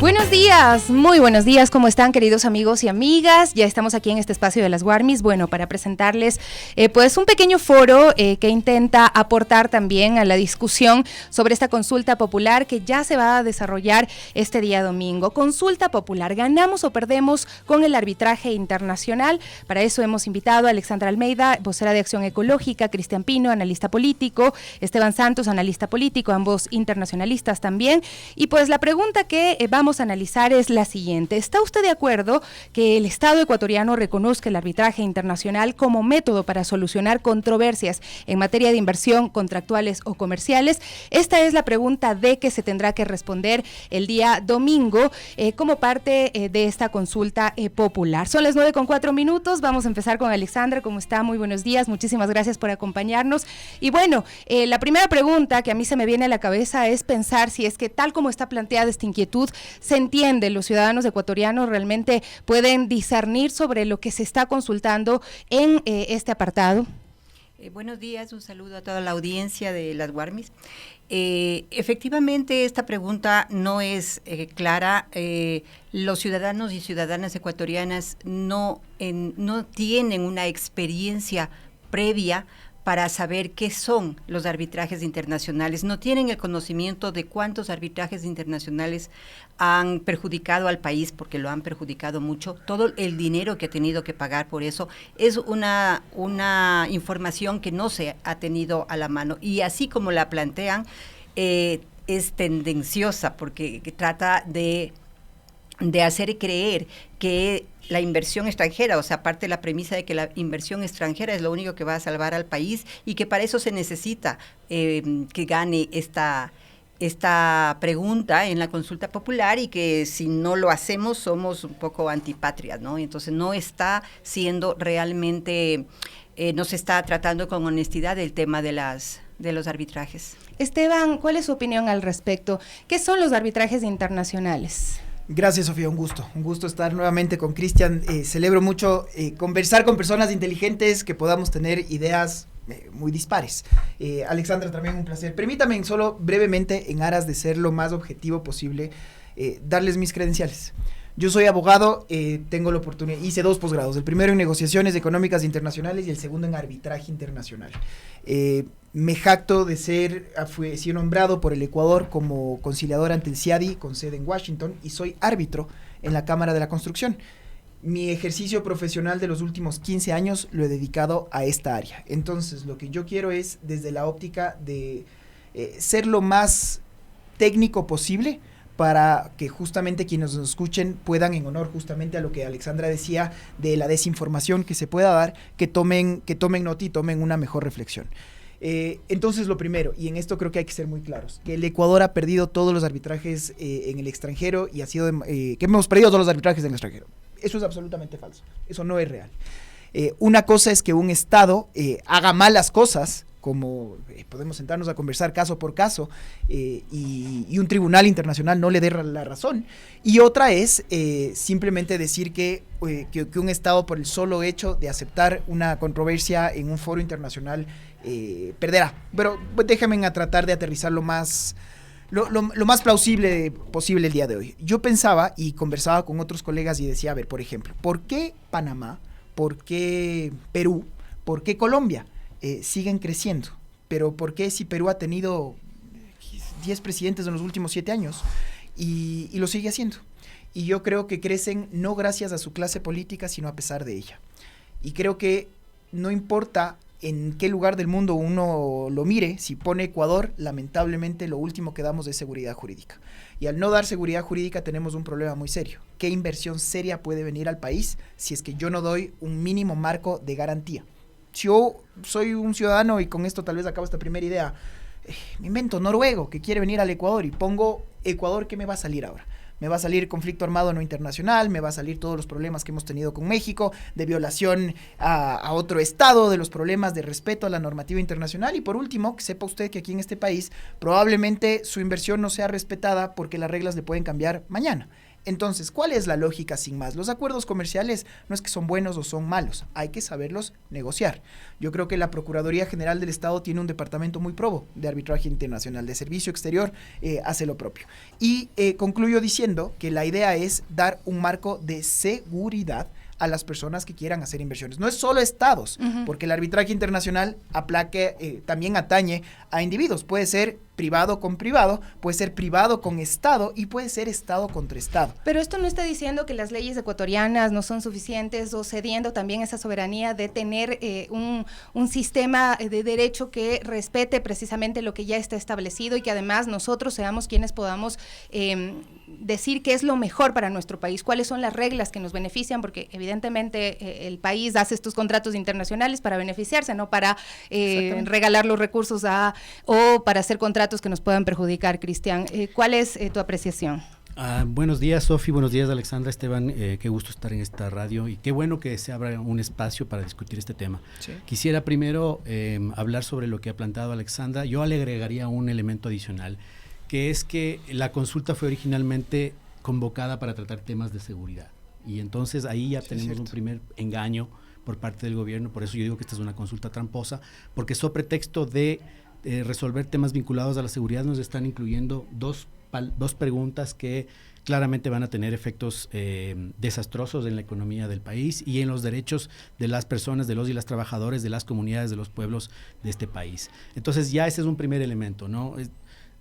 Buenos días, muy buenos días, ¿cómo están queridos amigos y amigas? Ya estamos aquí en este espacio de las Warmis, bueno, para presentarles pues un pequeño foro que intenta aportar también a la discusión sobre esta consulta popular que ya se va a desarrollar este día domingo. Consulta popular, ¿ganamos o perdemos con el arbitraje internacional? Para eso hemos invitado a Alexandra Almeida, vocera de Acción Ecológica, Cristian Pino, analista político, Esteban Santos, analista político, ambos internacionalistas también. Y pues la pregunta que vamos a analizar es la siguiente. ¿Está usted de acuerdo que el Estado ecuatoriano reconozca el arbitraje internacional como método para solucionar controversias en materia de inversión, contractuales o comerciales? Esta es la pregunta D que se tendrá que responder el día domingo como parte de esta consulta popular. Son las 9:04. Vamos a empezar con Alexandra. ¿Cómo está? Muy buenos días. Muchísimas gracias por acompañarnos. Y bueno, la primera pregunta que a mí se me viene a la cabeza es pensar si es que tal como está planteada esta inquietud, se entiende, los ciudadanos ecuatorianos realmente pueden discernir sobre lo que se está consultando en este apartado. Buenos días, un saludo a toda la audiencia de las Warmis. Efectivamente, esta pregunta no es clara. Los ciudadanos y ciudadanas ecuatorianas no tienen una experiencia previa para saber qué son los arbitrajes internacionales. No tienen el conocimiento de cuántos arbitrajes internacionales han perjudicado al país, porque lo han perjudicado mucho. Todo el dinero que ha tenido que pagar por eso es una información que no se ha tenido a la mano. Y así como la plantean, es tendenciosa, porque trata de hacer creer que la inversión extranjera, o sea, parte de la premisa de que la inversión extranjera es lo único que va a salvar al país y que para eso se necesita que gane esta pregunta en la consulta popular, y que si no lo hacemos somos un poco antipatrias, ¿no? Entonces no está siendo realmente, no se está tratando con honestidad el tema de los arbitrajes. Esteban, ¿cuál es su opinión al respecto? ¿Qué son los arbitrajes internacionales? Gracias, Sofía, un gusto estar nuevamente con Cristian. Celebro mucho conversar con personas inteligentes, que podamos tener ideas muy dispares. Alexandra, también un placer. Permítame solo brevemente, en aras de ser lo más objetivo posible, darles mis credenciales. Yo soy abogado, tengo la oportunidad, hice 2 posgrados, el primero en negociaciones económicas internacionales y el segundo en arbitraje internacional. Me jacto de he sido nombrado por el Ecuador como conciliador ante el CIADI, con sede en Washington, y soy árbitro en la Cámara de la Construcción. Mi ejercicio profesional de los últimos 15 años lo he dedicado a esta área. Entonces, lo que yo quiero es, desde la óptica de ser lo más técnico posible, para que justamente quienes nos escuchen puedan, en honor justamente a lo que Alexandra decía de la desinformación que se pueda dar, que tomen nota y tomen una mejor reflexión. Entonces, lo primero, y en esto creo que hay que ser muy claros, que el Ecuador ha perdido todos los arbitrajes en el extranjero, y que hemos perdido todos los arbitrajes en el extranjero. Eso es absolutamente falso, eso no es real. Una cosa es que un Estado haga malas cosas, como podemos sentarnos a conversar caso por caso, y un tribunal internacional no le dé la razón. Y otra es simplemente decir que un Estado, por el solo hecho de aceptar una controversia en un foro internacional, perderá. Pero déjenme tratar de aterrizar lo más plausible posible el día de hoy. Yo pensaba y conversaba con otros colegas y decía, a ver, por ejemplo, ¿por qué Panamá, por qué Perú, por qué Colombia siguen creciendo? Pero ¿por qué, si Perú ha tenido 10 presidentes en los últimos 7 años y lo sigue haciendo? Y yo creo que crecen no gracias a su clase política, sino a pesar de ella. Y creo que no importa en qué lugar del mundo uno lo mire, si pone Ecuador, lamentablemente lo último que damos es seguridad jurídica. Y al no dar seguridad jurídica tenemos un problema muy serio. ¿Qué inversión seria puede venir al país si es que yo no doy un mínimo marco de garantía? Si yo soy un ciudadano, y con esto tal vez acabo esta primera idea, me invento noruego que quiere venir al Ecuador y pongo Ecuador, ¿qué me va a salir ahora? Me va a salir conflicto armado no internacional, me va a salir todos los problemas que hemos tenido con México, de violación a otro estado, de los problemas de respeto a la normativa internacional, y por último, que sepa usted que aquí en este país probablemente su inversión no sea respetada porque las reglas le pueden cambiar mañana. Entonces, ¿cuál es la lógica sin más? Los acuerdos comerciales no es que son buenos o son malos, hay que saberlos negociar. Yo creo que la Procuraduría General del Estado tiene un departamento muy probo de arbitraje internacional, de servicio exterior, hace lo propio. Y concluyo diciendo que la idea es dar un marco de seguridad a las personas que quieran hacer inversiones. No es solo estados, porque el arbitraje internacional también atañe a individuos. Puede ser privado con privado, puede ser privado con estado y puede ser estado contra estado. Pero esto no está diciendo que las leyes ecuatorianas no son suficientes o cediendo también esa soberanía de tener un sistema de derecho que respete precisamente lo que ya está establecido y que además nosotros seamos quienes podamos decir qué es lo mejor para nuestro país, cuáles son las reglas que nos benefician, porque evidentemente el país hace estos contratos internacionales para beneficiarse, no para regalar los recursos o para hacer contratos que nos puedan perjudicar. Cristian, ¿cuál es tu apreciación? Buenos días, Sofi, buenos días, Alexandra, Esteban, qué gusto estar en esta radio y qué bueno que se abra un espacio para discutir este tema. Sí. Quisiera primero hablar sobre lo que ha planteado Alexandra. Yo le agregaría un elemento adicional, que es que la consulta fue originalmente convocada para tratar temas de seguridad y entonces ahí ya tenemos un primer engaño por parte del gobierno. Por eso yo digo que esta es una consulta tramposa, porque sobre pretexto de resolver temas vinculados a la seguridad nos están incluyendo dos preguntas que claramente van a tener efectos desastrosos en la economía del país y en los derechos de las personas, de los y las trabajadores, de las comunidades, de los pueblos de este país. Entonces ya ese es un primer elemento, ¿no?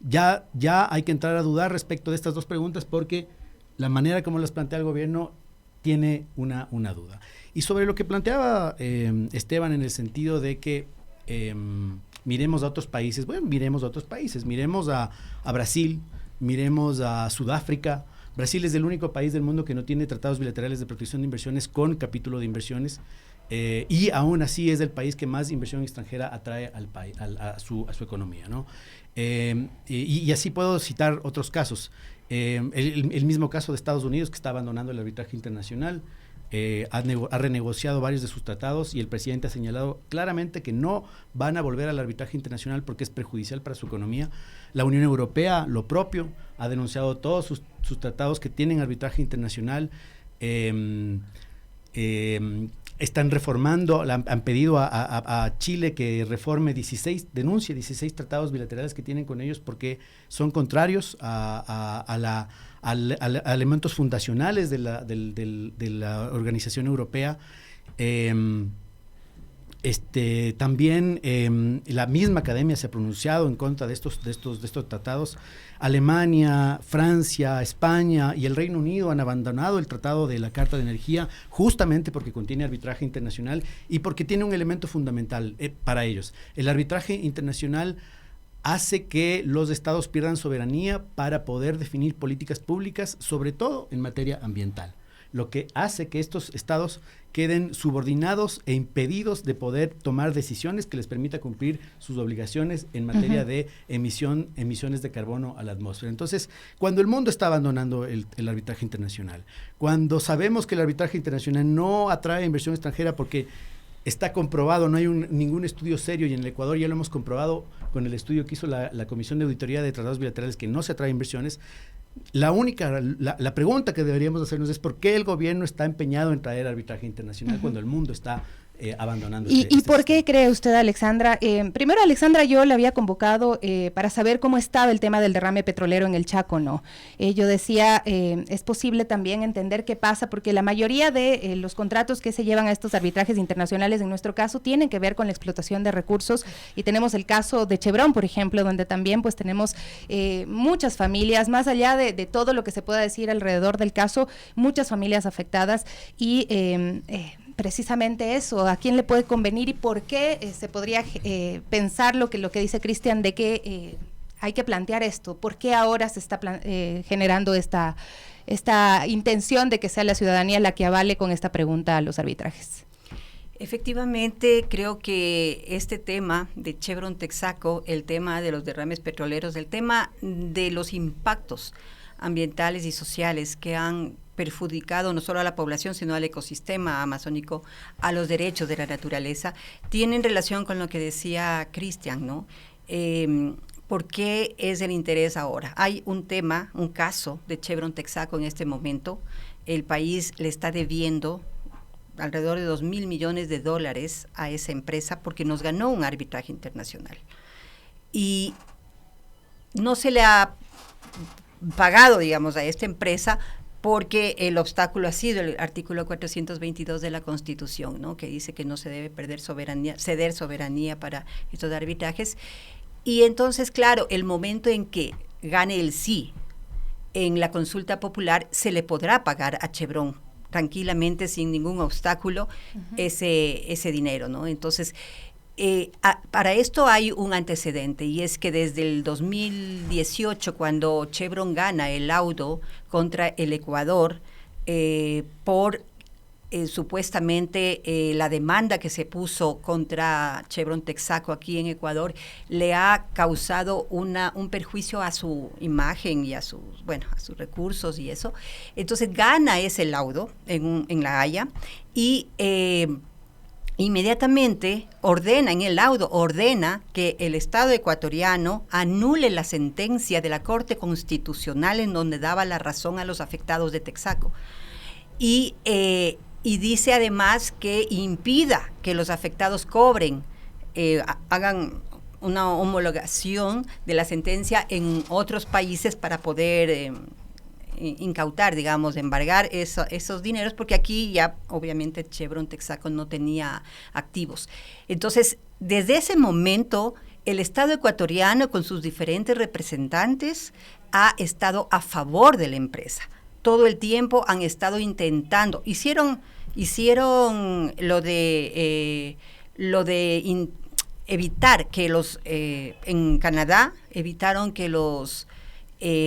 Ya hay que entrar a dudar respecto de estas dos preguntas porque la manera como las plantea el gobierno tiene una duda. Y sobre lo que planteaba Esteban en el sentido de que miremos a otros países, miremos a Brasil, miremos a Sudáfrica. Brasil es el único país del mundo que no tiene tratados bilaterales de protección de inversiones con capítulo de inversiones y aún así es el país que más inversión extranjera atrae al país, a su economía, ¿no? Y así puedo citar otros casos. El mismo caso de Estados Unidos, que está abandonando el arbitraje internacional. Ha renegociado varios de sus tratados y el presidente ha señalado claramente que no van a volver al arbitraje internacional porque es perjudicial para su economía. La Unión Europea, lo propio, ha denunciado todos sus tratados que tienen arbitraje internacional. Están reformando, han pedido a Chile que denuncie 16 tratados bilaterales que tienen con ellos porque son contrarios a elementos fundacionales de la Organización Europea. También la misma academia se ha pronunciado en contra de estos tratados. Alemania, Francia, España y el Reino Unido han abandonado el Tratado de la Carta de Energía justamente porque contiene arbitraje internacional y porque tiene un elemento fundamental para ellos. El arbitraje internacional hace que los estados pierdan soberanía para poder definir políticas públicas, sobre todo en materia ambiental, lo que hace que estos estados queden subordinados e impedidos de poder tomar decisiones que les permita cumplir sus obligaciones en materia de emisiones de carbono a la atmósfera. Entonces, cuando el mundo está abandonando el arbitraje internacional, cuando sabemos que el arbitraje internacional no atrae inversión extranjera porque está comprobado, no hay ningún estudio serio, y en el Ecuador ya lo hemos comprobado con el estudio que hizo la Comisión de Auditoría de Tratados Bilaterales, que no se atrae inversiones. La pregunta que deberíamos hacernos es ¿por qué el gobierno está empeñado en traer arbitraje internacional cuando el mundo está abandonando ¿Y por qué cree usted, Alexandra? Primero, Alexandra, yo la había convocado para saber cómo estaba el tema del derrame petrolero en el Chaco, ¿no? Yo decía, es posible también entender qué pasa, porque la mayoría de los contratos que se llevan a estos arbitrajes internacionales, en nuestro caso, tienen que ver con la explotación de recursos, y tenemos el caso de Chevron, por ejemplo, donde también pues tenemos muchas familias, más allá de todo lo que se pueda decir alrededor del caso, muchas familias afectadas, y precisamente eso, ¿a quién le puede convenir y por qué se podría pensar lo que dice Cristian de que hay que plantear esto? ¿Por qué ahora se está generando esta intención de que sea la ciudadanía la que avale con esta pregunta a los arbitrajes? Efectivamente, creo que este tema de Chevron Texaco, el tema de los derrames petroleros, el tema de los impactos ambientales y sociales que han perjudicado no solo a la población, sino al ecosistema amazónico, a los derechos de la naturaleza, tienen relación con lo que decía Cristian, ¿no? ¿Por qué es el interés ahora? Hay un caso de Chevron Texaco en este momento. El país le está debiendo alrededor de $2,000 millones a esa empresa porque nos ganó un arbitraje internacional. Y no se le ha pagado, digamos, a esta empresa porque el obstáculo ha sido el artículo 422 de la Constitución, ¿no? Que dice que no se debe ceder soberanía para estos arbitrajes. Y entonces, claro, el momento en que gane el sí en la consulta popular, se le podrá pagar a Chevron tranquilamente, sin ningún obstáculo, ese dinero, ¿no? Entonces, para esto hay un antecedente, y es que desde el 2018, cuando Chevron gana el laudo contra el Ecuador por supuestamente la demanda que se puso contra Chevron Texaco aquí en Ecuador, le ha causado un perjuicio a su imagen y a sus recursos y eso. Entonces gana ese laudo en La Haya y inmediatamente en el laudo ordena que el Estado ecuatoriano anule la sentencia de la Corte Constitucional en donde daba la razón a los afectados de Texaco. Y dice además que impida que los afectados cobren, hagan una homologación de la sentencia en otros países para poder incautar, digamos, embargar esos dineros, porque aquí ya obviamente Chevron Texaco no tenía activos. Entonces, desde ese momento, el Estado ecuatoriano con sus diferentes representantes ha estado a favor de la empresa. Todo el tiempo han estado intentando, hicieron lo de evitar que en Canadá, evitaron que los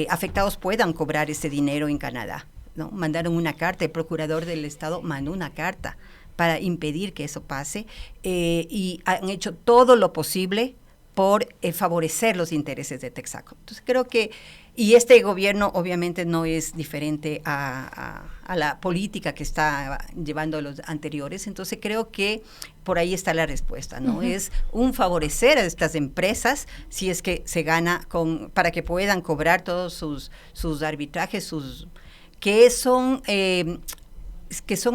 afectados puedan cobrar ese dinero en Canadá, ¿no? Mandaron una carta, el procurador del Estado mandó una carta para impedir que eso pase, y han hecho todo lo posible por favorecer los intereses de Texaco. Entonces creo que, y este gobierno obviamente no es diferente a la política que está llevando los anteriores, entonces creo que por ahí está la respuesta, ¿no? Es un favorecer a estas empresas si es que se gana para que puedan cobrar todos sus arbitrajes, que son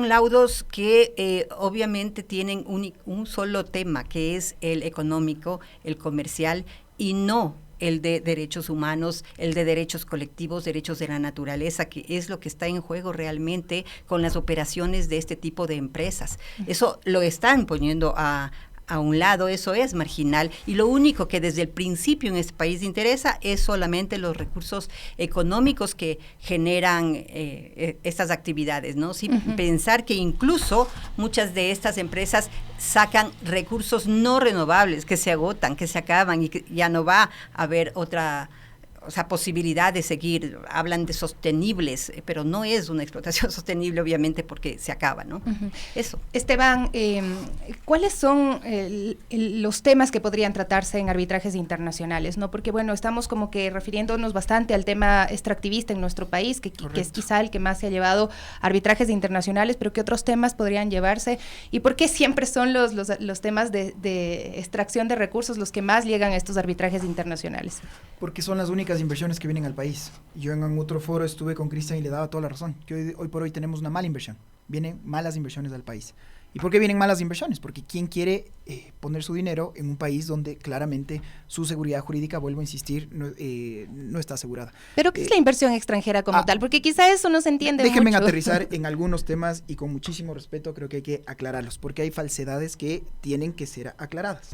laudos que obviamente tienen un solo tema, que es el económico, el comercial, y no el de derechos humanos, el de derechos colectivos, derechos de la naturaleza, que es lo que está en juego realmente con las operaciones de este tipo de empresas. Eso lo están poniendo a un lado, eso es marginal, y lo único que desde el principio en este país interesa es solamente los recursos económicos que generan estas actividades, ¿no? Sin pensar que incluso muchas de estas empresas sacan recursos no renovables que se agotan, que se acaban y que ya no va a haber otra posibilidad de seguir. Hablan de sostenibles, pero no es una explotación sostenible, obviamente, porque se acaba, ¿no? Eso. Esteban, ¿cuáles son los temas que podrían tratarse en arbitrajes internacionales, ¿no? Porque, bueno, estamos como que refiriéndonos bastante al tema extractivista en nuestro país, que es quizá el que más se ha llevado arbitrajes internacionales, pero ¿qué otros temas podrían llevarse? ¿Y por qué siempre son los temas de extracción de recursos los que más llegan a estos arbitrajes internacionales? Porque son las únicas inversiones que vienen al país. Yo en otro foro estuve con Cristian y le daba toda la razón, que hoy por hoy tenemos una mala inversión. Vienen malas inversiones al país. ¿Y por qué vienen malas inversiones? Porque ¿quién quiere poner su dinero en un país donde claramente su seguridad jurídica, vuelvo a insistir, no está asegurada? ¿Pero qué es la inversión extranjera como tal? Porque quizá eso no se entiende Déjenme mucho. aterrizar en algunos temas y con muchísimo respeto creo que hay que aclararlos, porque hay falsedades que tienen que ser aclaradas.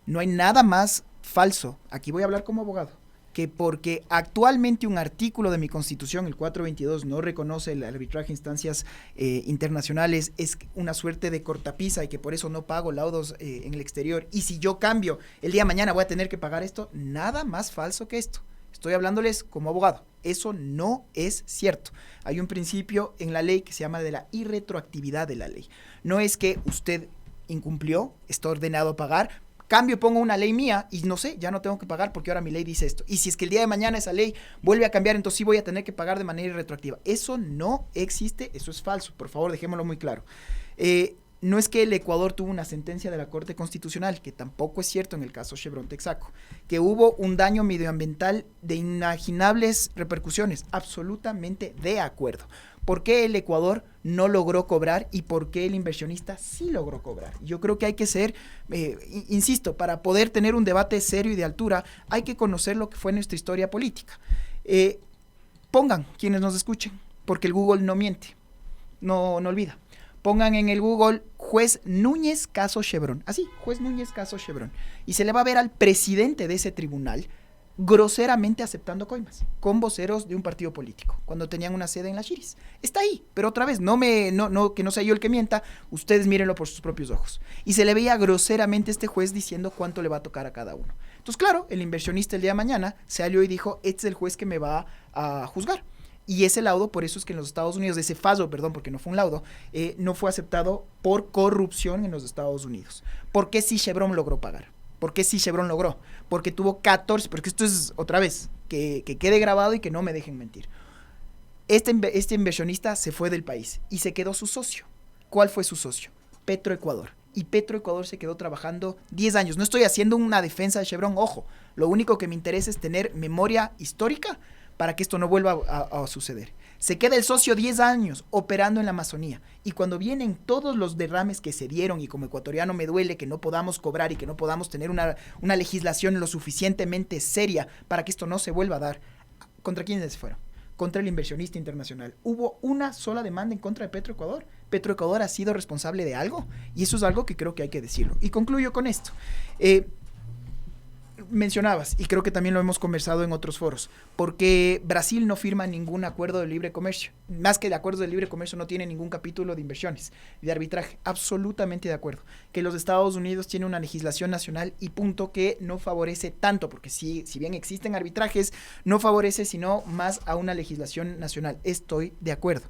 No hay nada más falso, aquí voy a hablar como abogado, que porque actualmente un artículo de mi Constitución, el 422, no reconoce el arbitraje a instancias internacionales, es una suerte de cortapisa y que por eso no pago laudos en el exterior. Y si yo cambio, el día de mañana voy a tener que pagar esto. Nada más falso que esto. Estoy hablándoles como abogado. Eso no es cierto. Hay un principio en la ley que se llama de la irretroactividad de la ley. No es que usted incumplió, está ordenado a pagar, cambio, pongo una ley mía y no sé, ya no tengo que pagar porque ahora mi ley dice esto. Y si es que el día de mañana esa ley vuelve a cambiar, entonces sí voy a tener que pagar de manera retroactiva. Eso no existe, eso es falso. Por favor, dejémoslo muy claro. no es que el Ecuador tuvo una sentencia de la Corte Constitucional, que tampoco es cierto en el caso Chevron Texaco, que hubo un daño medioambiental de inimaginables repercusiones, absolutamente de acuerdo. ¿Por qué el Ecuador no logró cobrar y por qué el inversionista sí logró cobrar? Yo creo que hay que ser, insisto, para poder tener un debate serio y de altura, hay que conocer lo que fue nuestra historia política. Pongan quienes nos escuchen, porque el Google no miente, no olvida. Pongan en el Google juez Núñez caso Chevron, así, juez Núñez caso Chevron, y se le va a ver al presidente de ese tribunal groseramente aceptando coimas con voceros de un partido político cuando tenían una sede en Las Chiris. Está ahí, pero otra vez, que no sea yo el que mienta, ustedes mírenlo por sus propios ojos. Y se le veía groseramente a este juez diciendo cuánto le va a tocar a cada uno. Entonces, claro, el inversionista el día de mañana salió y dijo, este es el juez que me va a juzgar. Y ese laudo, por eso es que en los Estados Unidos, ese fallo, perdón, porque no fue un laudo, no fue aceptado por corrupción en los Estados Unidos. ¿Por qué sí Chevron logró pagar? ¿Por qué sí Chevron logró? Porque tuvo 14, porque esto es otra vez, que quede grabado y que no me dejen mentir. Este inversionista se fue del país y se quedó su socio. ¿Cuál fue su socio? Petroecuador. Y Petroecuador se quedó trabajando 10 años. No estoy haciendo una defensa de Chevron, ojo. Lo único que me interesa es tener memoria histórica para que esto no vuelva a suceder. Se queda el socio 10 años operando en la Amazonía, y cuando vienen todos los derrames que se dieron, y como ecuatoriano me duele que no podamos cobrar y que no podamos tener una legislación lo suficientemente seria para que esto no se vuelva a dar, ¿contra quiénes fueron? Contra el inversionista internacional. ¿Hubo una sola demanda en contra de Petroecuador? ¿Petroecuador ha sido responsable de algo? Y eso es algo que creo que hay que decirlo. Y concluyo con esto. Mencionabas, y creo que también lo hemos conversado en otros foros, porque Brasil no firma ningún acuerdo de libre comercio. Más que el acuerdo de libre comercio no tiene ningún capítulo de inversiones, de arbitraje. Absolutamente de acuerdo. Que los Estados Unidos tienen una legislación nacional y punto, que no favorece tanto, porque si bien existen arbitrajes, no favorece sino más a una legislación nacional. Estoy de acuerdo.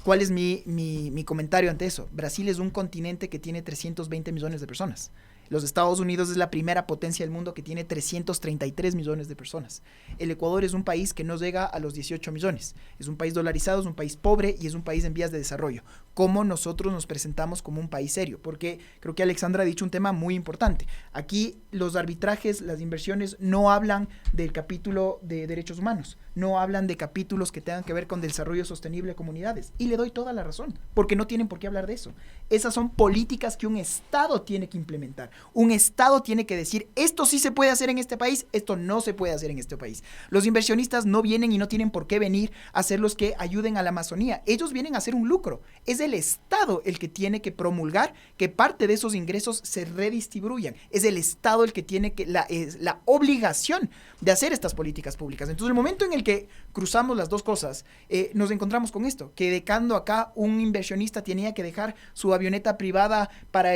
¿Cuál es mi comentario ante eso? Brasil es un continente que tiene 320 millones de personas. Los Estados Unidos es la primera potencia del mundo que tiene 333 millones de personas. El Ecuador es un país que no llega a los 18 millones. Es un país dolarizado, es un país pobre y es un país en vías de desarrollo. ¿Cómo nosotros nos presentamos como un país serio? Porque creo que Alexandra ha dicho un tema muy importante. Aquí los arbitrajes, las inversiones no hablan del capítulo de derechos humanos, no hablan de capítulos que tengan que ver con desarrollo sostenible de comunidades. Y le doy toda la razón, porque no tienen por qué hablar de eso. Esas son políticas que un Estado tiene que implementar. Un Estado tiene que decir, esto sí se puede hacer en este país, esto no se puede hacer en este país. Los inversionistas no vienen y no tienen por qué venir a ser los que ayuden a la Amazonía. Ellos vienen a hacer un lucro. Es el Estado el que tiene que promulgar que parte de esos ingresos se redistribuyan. Es el Estado el que tiene la obligación de hacer estas políticas públicas. Entonces, el momento en el que cruzamos las dos cosas, nos encontramos con esto, que dejando acá un inversionista tenía que dejar su avioneta privada para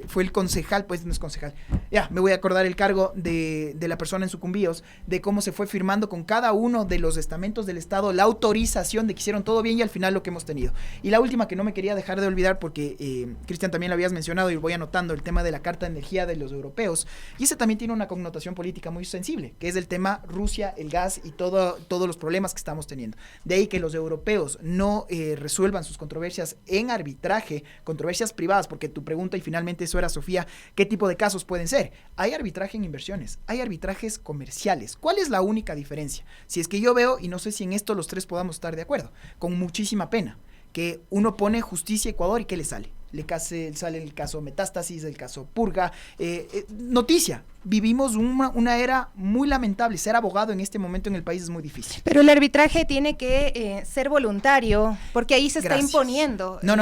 fue el concejal, pues no es concejal, ya, me voy a acordar el cargo de la persona en Sucumbíos, de cómo se fue firmando con cada uno de los estamentos del Estado la autorización de que hicieron todo bien, y al final lo que hemos tenido. Y la última que no me quería dejar de olvidar, porque Cristian también lo habías mencionado y voy anotando, el tema de la Carta de Energía de los europeos, y ese también tiene una connotación política muy sensible, que es el tema Rusia, el gas y todos los problemas que estamos teniendo. De ahí que los europeos no resuelvan sus controversias en arbitraje, controversias privadas, porque tu pregunta, y finalmente eso era, Sofía, ¿qué tipo de casos pueden ser? Hay arbitraje en inversiones, hay arbitrajes comerciales. ¿Cuál es la única diferencia? Si es que yo veo, y no sé si en esto los tres podamos estar de acuerdo, con muchísima pena, que uno pone Justicia Ecuador y ¿qué le sale? Sale el caso Metástasis, el caso Purga. Noticia, vivimos una era muy lamentable. Ser abogado en este momento en el país es muy difícil. Pero el arbitraje tiene que ser voluntario, porque ahí se está imponiendo No.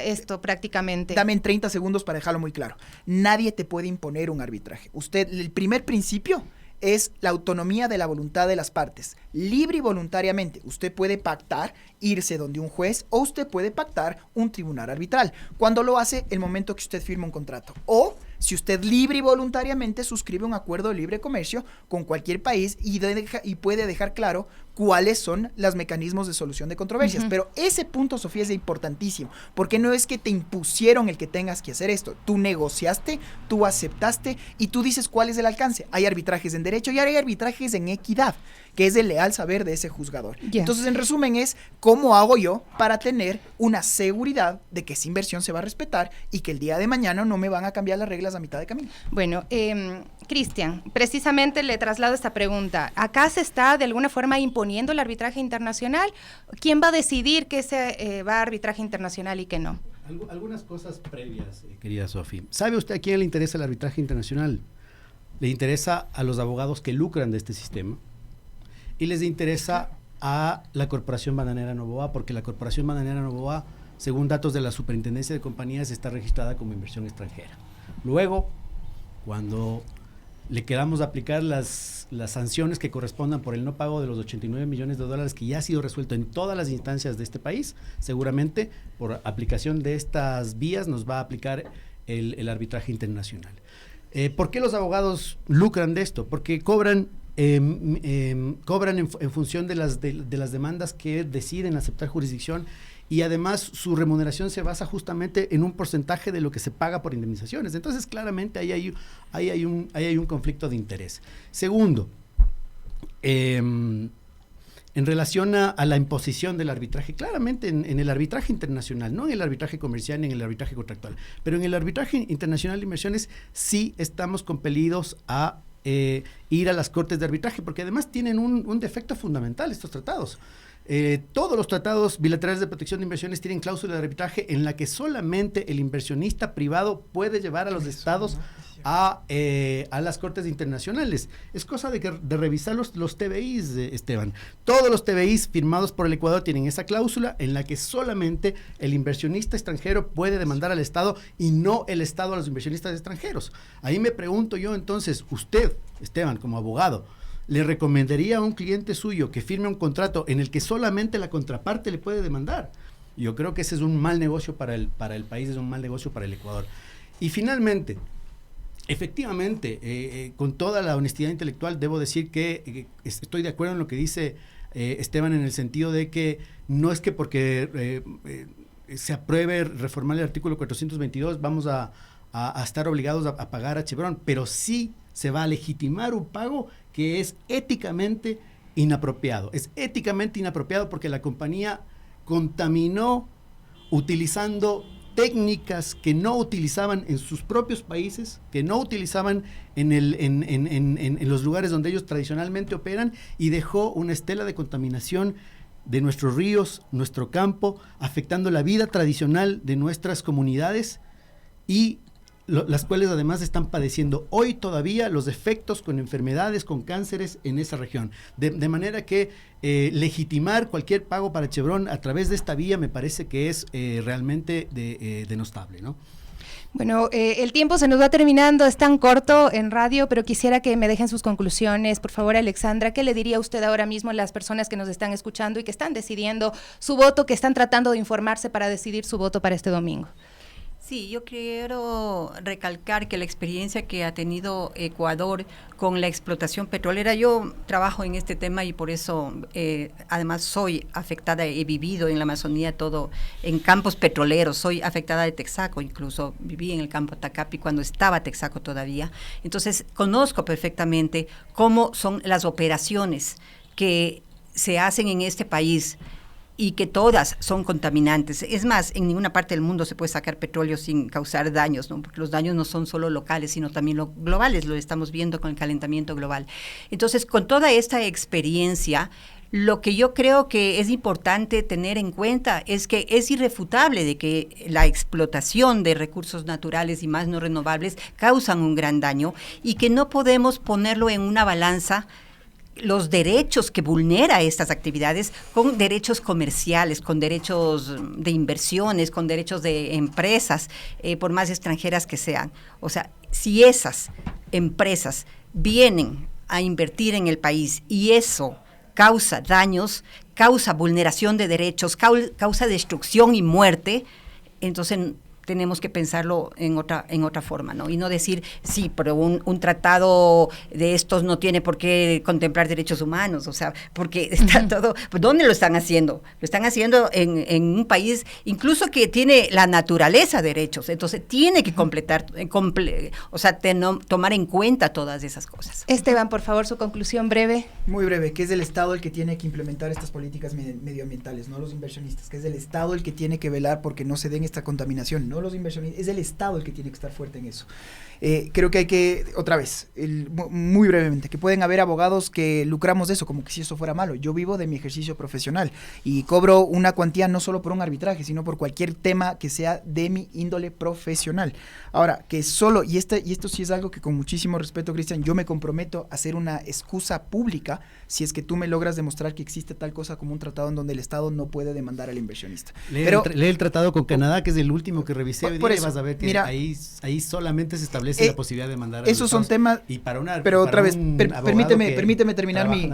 esto prácticamente. Dame en 30 segundos para dejarlo muy claro. Nadie te puede imponer un arbitraje. El primer principio es la autonomía de la voluntad de las partes, libre y voluntariamente. Usted puede pactar irse donde un juez, o usted puede pactar un tribunal arbitral. Cuando lo hace, el momento que usted firma un contrato. O si usted libre y voluntariamente suscribe un acuerdo de libre comercio con cualquier país y puede dejar claro cuáles son los mecanismos de solución de controversias. Pero ese punto, Sofía, es importantísimo, porque no es que te impusieron el que tengas que hacer esto. Tú negociaste, tú aceptaste y tú dices cuál es el alcance. Hay arbitrajes en derecho y hay arbitrajes en equidad, que es el leal saber de ese juzgador. Entonces, en resumen, es cómo hago yo para tener una seguridad de que esa inversión se va a respetar y que el día de mañana no me van a cambiar las reglas a mitad de camino. Bueno, Cristian, precisamente le traslado esta pregunta. ¿Acá se está de alguna forma imponiendo el arbitraje internacional? ¿Quién va a decidir qué se va a arbitraje internacional y qué no? Algunas cosas previas, querida Sofi. ¿Sabe usted a quién le interesa el arbitraje internacional? Le interesa a los abogados que lucran de este sistema y les interesa a la Corporación Bananera Noboa, porque la Corporación Bananera Noboa, según datos de la Superintendencia de Compañías, está registrada como inversión extranjera. Luego, cuando le queramos aplicar las sanciones que correspondan por el no pago de los 89 millones de dólares que ya ha sido resuelto en todas las instancias de este país, seguramente por aplicación de estas vías nos va a aplicar el arbitraje internacional. ¿Por qué los abogados lucran de esto? Porque cobran en función de las demandas que deciden aceptar jurisdicción, y además su remuneración se basa justamente en un porcentaje de lo que se paga por indemnizaciones. Entonces, claramente ahí hay un conflicto de interés. Segundo, en relación a la imposición del arbitraje, claramente en el arbitraje internacional, no en el arbitraje comercial ni en el arbitraje contractual, pero en el arbitraje internacional de inversiones sí estamos compelidos a ir a las cortes de arbitraje, porque además tienen un defecto fundamental estos tratados. Todos los tratados bilaterales de protección de inversiones tienen cláusula de arbitraje en la que solamente el inversionista privado puede llevar a los estados a las cortes internacionales. Es cosa de revisar los TBIs, Esteban. Todos los TBIs firmados por el Ecuador tienen esa cláusula en la que solamente el inversionista extranjero puede demandar al Estado y no el Estado a los inversionistas extranjeros. Ahí me pregunto yo entonces, usted, Esteban, como abogado, ¿le recomendaría a un cliente suyo que firme un contrato en el que solamente la contraparte le puede demandar? Yo creo que ese es un mal negocio para el país, es un mal negocio para el Ecuador. Y finalmente, efectivamente, con toda la honestidad intelectual, debo decir que estoy de acuerdo en lo que dice Esteban, en el sentido de que no es que porque se apruebe reformar el artículo 422 vamos a estar obligados a pagar a Chevron, pero sí se va a legitimar un pago que es éticamente inapropiado. Es éticamente inapropiado porque la compañía contaminó utilizando técnicas que no utilizaban en sus propios países, que no utilizaban en los lugares donde ellos tradicionalmente operan, y dejó una estela de contaminación de nuestros ríos, nuestro campo, afectando la vida tradicional de nuestras comunidades, y las cuales además están padeciendo hoy todavía los efectos con enfermedades, con cánceres en esa región. De manera que legitimar cualquier pago para Chevron a través de esta vía me parece que es realmente denostable, ¿no? Bueno, el tiempo se nos va terminando, es tan corto en radio, pero quisiera que me dejen sus conclusiones. Por favor, Alexandra, ¿qué le diría usted ahora mismo a las personas que nos están escuchando y que están decidiendo su voto, que están tratando de informarse para decidir su voto para este domingo? Sí, yo quiero recalcar que la experiencia que ha tenido Ecuador con la explotación petrolera, yo trabajo en este tema y por eso además soy afectada, he vivido en la Amazonía todo en campos petroleros, soy afectada de Texaco, incluso viví en el campo Tacapi cuando estaba Texaco todavía, entonces conozco perfectamente cómo son las operaciones que se hacen en este país y que todas son contaminantes. Es más, en ninguna parte del mundo se puede sacar petróleo sin causar daños, ¿no? Porque los daños no son solo locales, sino también globales, lo estamos viendo con el calentamiento global. Entonces, con toda esta experiencia, lo que yo creo que es importante tener en cuenta es que es irrefutable de que la explotación de recursos naturales y más no renovables causan un gran daño y que no podemos ponerlo en una balanza los derechos que vulnera estas actividades con derechos comerciales, con derechos de inversiones, con derechos de empresas, por más extranjeras que sean. O sea, si esas empresas vienen a invertir en el país y eso causa daños, causa vulneración de derechos, causa destrucción y muerte, entonces tenemos que pensarlo en otra forma, ¿no? Y no decir, sí, pero un tratado de estos no tiene por qué contemplar derechos humanos, o sea, porque está todo, ¿dónde lo están haciendo? Lo están haciendo en un país incluso que tiene la naturaleza de derechos, entonces tiene que tomar en cuenta todas esas cosas. Esteban, por favor, su conclusión breve. Muy breve, que es el Estado el que tiene que implementar estas políticas medioambientales, no los inversionistas, que es el Estado el que tiene que velar porque no se den esta contaminación, no los inversionistas, es el Estado el que tiene que estar fuerte en eso. Creo que hay que, otra vez, muy brevemente, que pueden haber abogados que lucramos de eso, como que si eso fuera malo. Yo vivo de mi ejercicio profesional y cobro una cuantía no solo por un arbitraje, sino por cualquier tema que sea de mi índole profesional. Ahora, que solo, y esto sí es algo que con muchísimo respeto, Cristian, yo me comprometo a hacer una excusa pública si es que tú me logras demostrar que existe tal cosa como un tratado en donde el Estado no puede demandar al inversionista. Lee el tratado con Canadá, que es el último que revisé hoy día, y vas a ver que mira, ahí solamente se establece la posibilidad de mandar a esos son temas, y para pero para otra vez, permíteme terminar mi...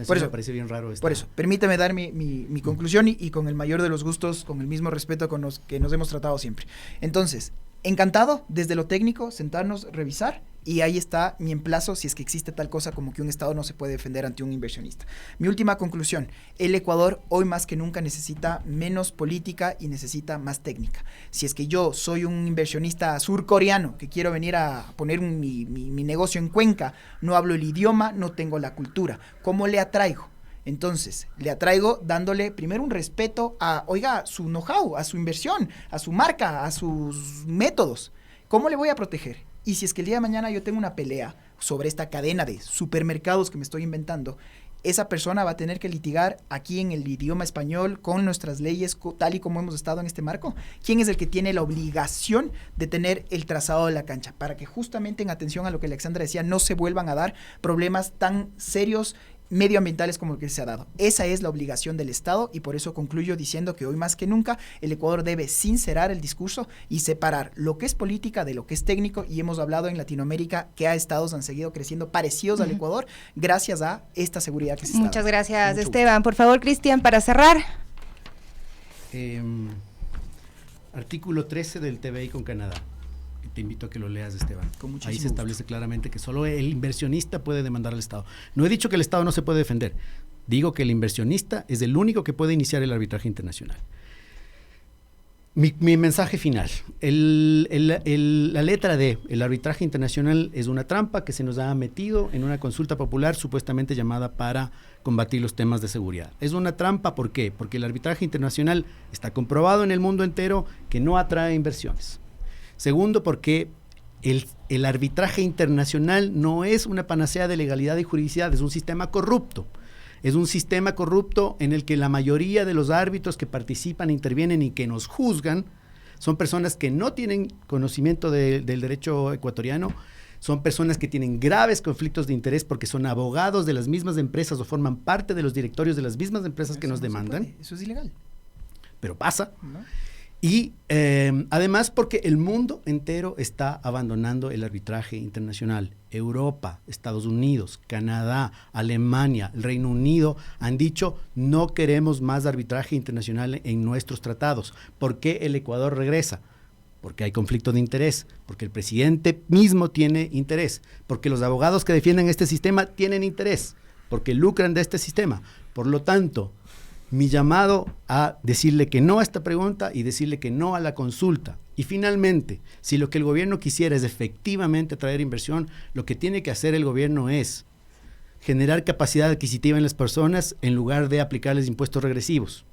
Por eso me parece bien raro esto. Por eso, permíteme dar mi conclusión y con el mayor de los gustos, con el mismo respeto con los que nos hemos tratado siempre. Entonces, encantado, desde lo técnico, sentarnos, revisar, y ahí está mi emplazo si es que existe tal cosa como que un Estado no se puede defender ante un inversionista. Mi última conclusión, el Ecuador hoy más que nunca necesita menos política y necesita más técnica. Si es que yo soy un inversionista surcoreano que quiero venir a poner mi negocio en Cuenca, no hablo el idioma, no tengo la cultura, ¿cómo le atraigo? Entonces, le atraigo dándole primero un respeto a, su know-how, a su inversión, a su marca, a sus métodos. ¿Cómo le voy a proteger? Y si es que el día de mañana yo tengo una pelea sobre esta cadena de supermercados que me estoy inventando, esa persona va a tener que litigar aquí en el idioma español con nuestras leyes tal y como hemos estado en este marco. ¿Quién es el que tiene la obligación de tener el trazado de la cancha? Para que justamente en atención a lo que Alexandra decía, no se vuelvan a dar problemas tan serios medioambientales como el que se ha dado. Esa es la obligación del Estado y por eso concluyo diciendo que hoy más que nunca el Ecuador debe sincerar el discurso y separar lo que es política de lo que es técnico, y hemos hablado en Latinoamérica que estados han seguido creciendo parecidos al Ecuador gracias a esta seguridad que se está dando. Muchas gracias, Esteban. Por favor, Cristian, para cerrar. Artículo 13 del TBI con Canadá. Te invito a que lo leas, Esteban. Ahí se establece claramente que solo el inversionista puede demandar al Estado. No he dicho que el Estado no se puede defender. Digo que el inversionista es el único que puede iniciar el arbitraje internacional. Mi mensaje final. La letra D, el arbitraje internacional, es una trampa que se nos ha metido en una consulta popular supuestamente llamada para combatir los temas de seguridad. Es una trampa, ¿por qué? Porque el arbitraje internacional está comprobado en el mundo entero que no atrae inversiones. Segundo, porque el arbitraje internacional no es una panacea de legalidad y juridicidad, es un sistema corrupto. Es un sistema corrupto en el que la mayoría de los árbitros que participan, intervienen y que nos juzgan son personas que no tienen conocimiento del derecho ecuatoriano, son personas que tienen graves conflictos de interés porque son abogados de las mismas empresas o forman parte de los directorios de las mismas empresas que nos demandan. Eso es ilegal. Pero pasa. ¿No? Y además porque el mundo entero está abandonando el arbitraje internacional. Europa, Estados Unidos, Canadá, Alemania, el Reino Unido han dicho no queremos más arbitraje internacional en nuestros tratados. ¿Por qué el Ecuador regresa? Porque hay conflicto de interés, porque el presidente mismo tiene interés, porque los abogados que defienden este sistema tienen interés, porque lucran de este sistema. Por lo tanto, mi llamado a decirle que no a esta pregunta y decirle que no a la consulta. Y finalmente, si lo que el gobierno quisiera es efectivamente atraer inversión, lo que tiene que hacer el gobierno es generar capacidad adquisitiva en las personas en lugar de aplicarles impuestos regresivos.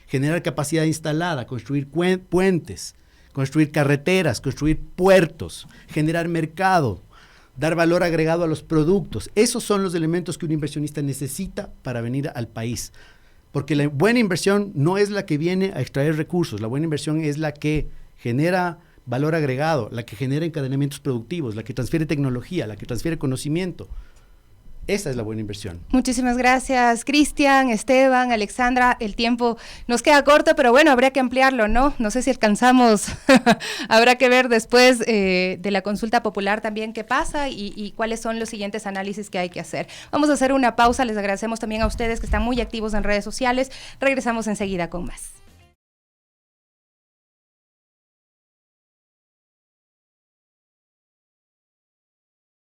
Generar capacidad instalada, construir puentes, construir carreteras, construir puertos, generar mercado, dar valor agregado a los productos. Esos son los elementos que un inversionista necesita para venir al país. Porque la buena inversión no es la que viene a extraer recursos, la buena inversión es la que genera valor agregado, la que genera encadenamientos productivos, la que transfiere tecnología, la que transfiere conocimiento. Esa es la buena inversión. Muchísimas gracias, Cristian, Esteban, Alexandra. El tiempo nos queda corto, pero bueno, habría que ampliarlo, ¿no? No sé si alcanzamos. Habrá que ver después de la consulta popular también qué pasa y cuáles son los siguientes análisis que hay que hacer. Vamos a hacer una pausa. Les agradecemos también a ustedes que están muy activos en redes sociales. Regresamos enseguida con más.